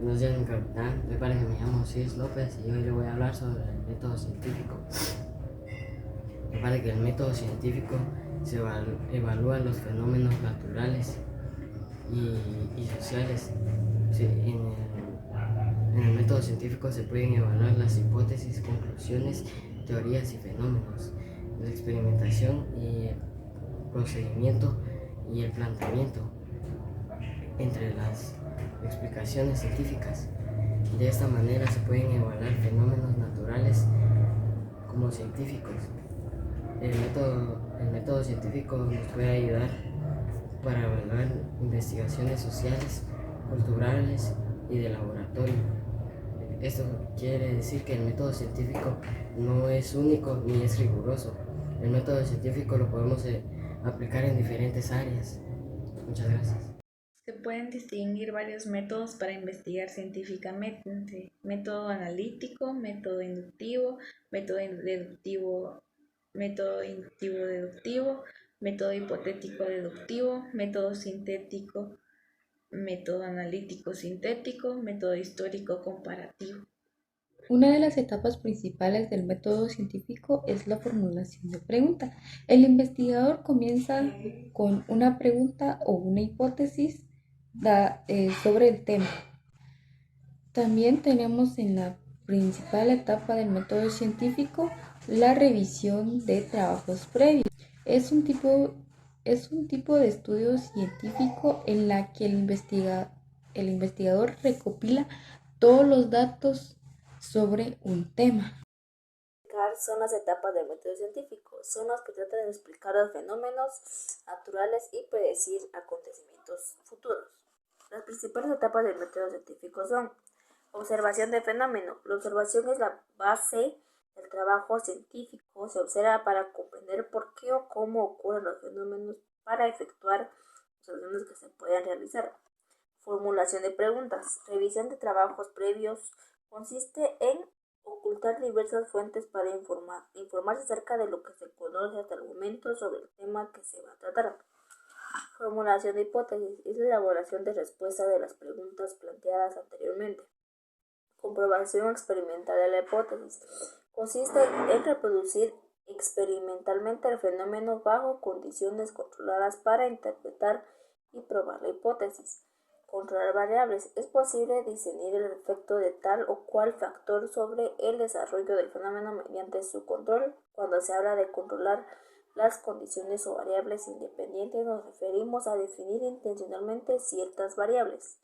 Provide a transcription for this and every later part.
Buenos días, mi capitán. Me parece que me llamo Cis López y hoy le voy a hablar sobre el método científico. Me parece que el método científico se evalúa los fenómenos naturales y sociales. En el método científico se pueden evaluar las hipótesis, conclusiones, teorías y fenómenos, la experimentación y el procedimiento y el planteamiento entre las explicaciones científicas. De esta manera se pueden evaluar fenómenos naturales como científicos. El método científico nos puede ayudar para evaluar investigaciones sociales, culturales y de laboratorio. Esto quiere decir que el método científico no es único ni es riguroso. El método científico lo podemos aplicar en diferentes áreas. Muchas gracias. Se pueden distinguir varios métodos para investigar científicamente: método analítico, método inductivo, método inductivo deductivo, método hipotético deductivo, método sintético, método analítico sintético, método histórico comparativo. Una de las etapas principales del método científico es la formulación de pregunta. El investigador comienza con una pregunta o una hipótesis sobre el tema. También tenemos en la principal etapa del método científico la revisión de trabajos previos. Es un tipo de estudio científico en la que el investigador recopila todos los datos sobre un tema. Son las etapas del método científico, son las que tratan de explicar los fenómenos naturales y predecir acontecimientos futuros. Las principales etapas del método científico son: observación de fenómeno. La observación es la base del trabajo científico. Se observa para comprender por qué o cómo ocurren los fenómenos para efectuar observaciones que se puedan realizar. Formulación de preguntas. Revisión de trabajos previos. Consiste en ocultar diversas fuentes para informarse acerca de lo que se conoce hasta el momento sobre el tema que se va a tratar. Formulación de hipótesis. Es la elaboración de respuestas de las preguntas planteadas anteriormente. Comprobación experimental de la hipótesis. Consiste en reproducir experimentalmente el fenómeno bajo condiciones controladas para interpretar y probar la hipótesis. Controlar variables. Es posible discernir el efecto de tal o cual factor sobre el desarrollo del fenómeno mediante su control. Cuando se habla de controlar las condiciones o variables independientes, nos referimos a definir intencionalmente ciertas variables.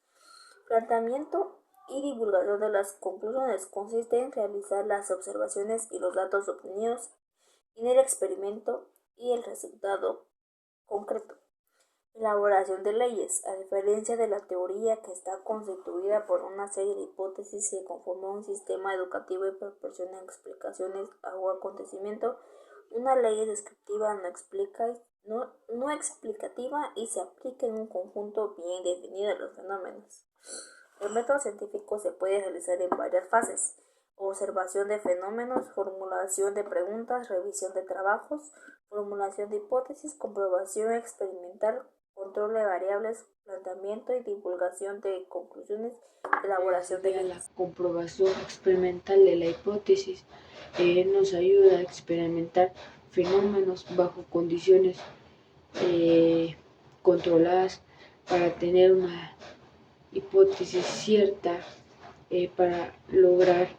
Planteamiento y divulgación de las conclusiones. Consiste en realizar las observaciones y los datos obtenidos en el experimento y el resultado concreto. Elaboración de leyes. A diferencia de la teoría, que está constituida por una serie de hipótesis que conforman un sistema educativo y proporcionan explicaciones a un acontecimiento, una ley es descriptiva, no explicativa y se aplica en un conjunto bien definido de los fenómenos. El método científico se puede realizar en varias fases: observación de fenómenos, formulación de preguntas, revisión de trabajos, formulación de hipótesis, comprobación experimental, control de variables, planteamiento y divulgación de conclusiones, elaboración de la comprobación experimental de la hipótesis. Nos ayuda a experimentar fenómenos bajo condiciones controladas para tener una hipótesis cierta, para lograr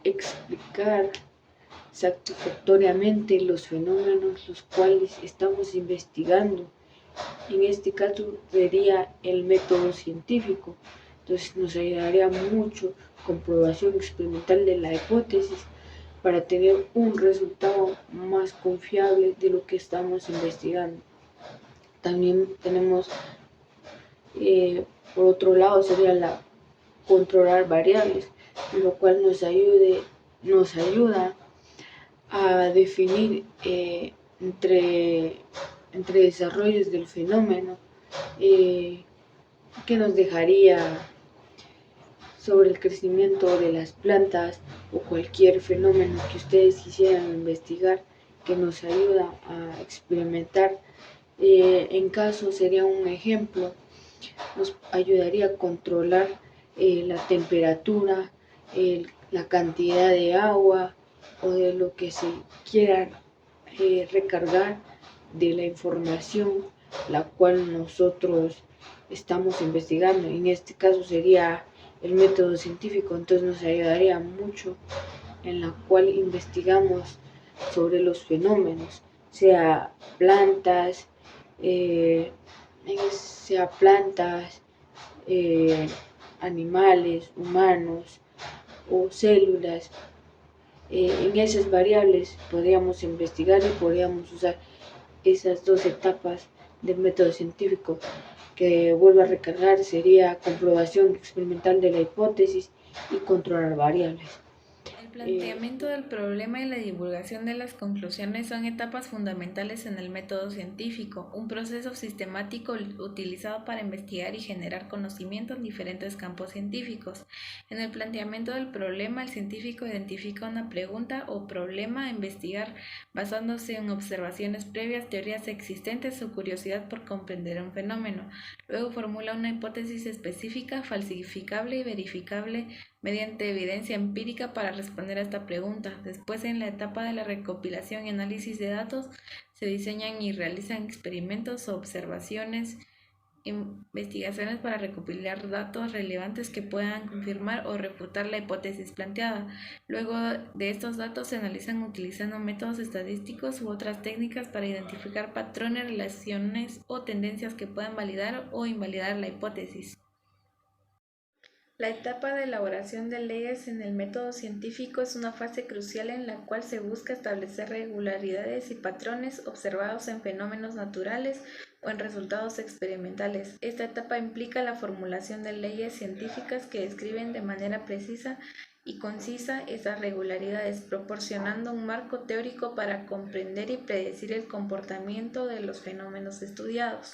explicar satisfactoriamente los fenómenos los cuales estamos investigando. En este caso sería el método científico. Entonces nos ayudaría mucho comprobación experimental de la hipótesis para tener un resultado más confiable de lo que estamos investigando. También tenemos, por otro lado, sería la controlar variables, lo cual nos ayuda a definir entre desarrollos del fenómeno, que nos dejaría sobre el crecimiento de las plantas o cualquier fenómeno que ustedes quisieran investigar, que nos ayuda a experimentar. En caso sería un ejemplo nos ayudaría a controlar la temperatura, la cantidad de agua o de lo que se quiera recargar de la información la cual nosotros estamos investigando. En este caso sería el método científico, entonces nos ayudaría mucho en la cual investigamos sobre los fenómenos, sea plantas, eh, animales, humanos o células. En esas variables podríamos investigar y podríamos usar esas dos etapas del método científico, que vuelvo a recargar sería comprobación experimental de la hipótesis y controlar variables. El planteamiento del problema y la divulgación de las conclusiones son etapas fundamentales en el método científico, un proceso sistemático utilizado para investigar y generar conocimiento en diferentes campos científicos. En el planteamiento del problema, el científico identifica una pregunta o problema a investigar basándose en observaciones previas, teorías existentes o curiosidad por comprender un fenómeno. Luego formula una hipótesis específica, falsificable y verificable mediante evidencia empírica para responder a esta pregunta. Después, en la etapa de la recopilación y análisis de datos, se diseñan y realizan experimentos o observaciones, investigaciones para recopilar datos relevantes que puedan confirmar o refutar la hipótesis planteada. Luego de estos datos se analizan utilizando métodos estadísticos u otras técnicas para identificar patrones, relaciones o tendencias que puedan validar o invalidar la hipótesis. La etapa de elaboración de leyes en el método científico es una fase crucial en la cual se busca establecer regularidades y patrones observados en fenómenos naturales o en resultados experimentales. Esta etapa implica la formulación de leyes científicas que describen de manera precisa y concisa esas regularidades, proporcionando un marco teórico para comprender y predecir el comportamiento de los fenómenos estudiados.